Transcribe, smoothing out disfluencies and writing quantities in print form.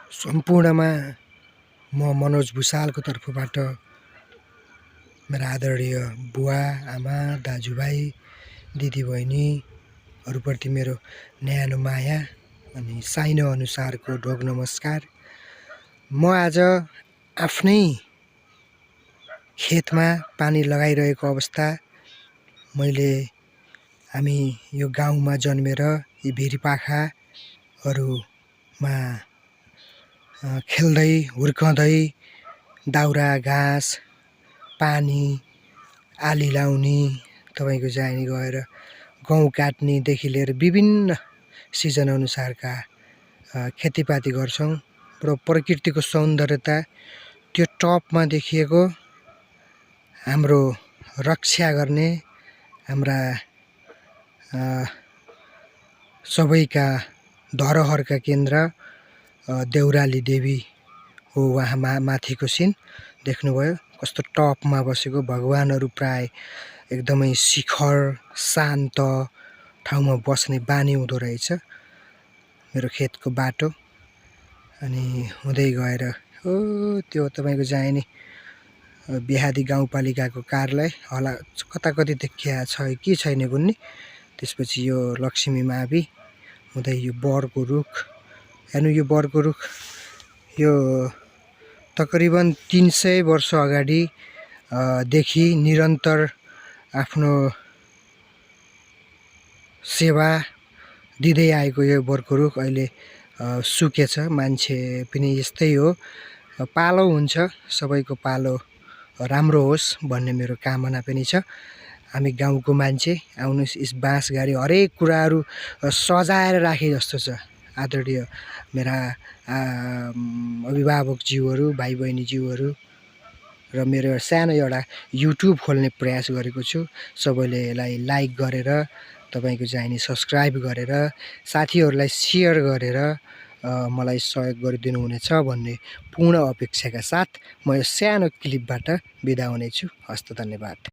सम्पूर्णमा म मनोज भुसालको तर्फबाट मेरा आदरणीय बुवा आमा दाजुभाइ दिदीबहिनीहरूप्रति मेरो न्यानो माया अनि साइनो अनुसारको ढोग नमस्कार। म आज आफ्नै खेतमा पानी लगाइरहेको अवस्था, हामी यो गाउँमा जन्मेर यी भिरपाखाहरूमा खेल्दै हुर्कँदै दाउरा घाँस पानी आली लाउने तपाईको जानी गएर गहुँ काट्नेदेखि लिएर विभिन्न सिजन अनुसारका खेतीपाती गर्छौं र प्रकृतिको सौन्दर्यता त्यो टपमा देखिएको हाम्रो रक्षा गर्ने हाम्रा सबैका धरोहरका केन्द्र देउराली देवी हो। वहाँ माथिको सिन देख्नुभयो कस्तो टपमा बसेको, भगवानहरू प्राय एकदमै शिखर शान्त ठाउँमा बस्ने बानी हुँदो रहेछ मेरो खेतको बाटो। अनि हुँदै गएर त्यो तपाईको चाहिँ नि बिहादी गाउँपालिकाको कार्यालय होला, कता कति देखिया छ कि छैन कुन्नी। त्यसपछि यो लक्ष्मी मावि हुँदै यो बरको रुख, हेर्नु यो बरको रुख यो तकरिबन 300 वर्ष अगाडि देखि निरन्तर आफ्नो सेवा दिँदै आएको यो बरको रुख अहिले सुकेछ। मान्छे पनि यस्तै हो, पालो हुन्छ, सबैको पालो राम्रो होस् भन्ने मेरो कामना पनि छ। हामी गाउँको मान्छे आउनुस्, यस बाँसगारी हरेक कुराहरू सजाएर राखे जस्तो छ। आदरणीय मेरा अभिभावक ज्यूहरू, भाइ बहिनी ज्यूहरू र मेरो सानो एउटा युट्युब खोल्ने प्रयास गरेको छु। सबैले यसलाई लाइक गरेर तपाईको चाहिँ नि सब्स्क्राइब गरेर साथीहरूलाई सेयर गरेर मलाई सहयोग गरिदिनु हुनेछ भन्ने पूर्ण अपेक्षाका साथ म यो सानो क्लिपबाट बिदा हुनेछु। हस्त, धन्यवाद।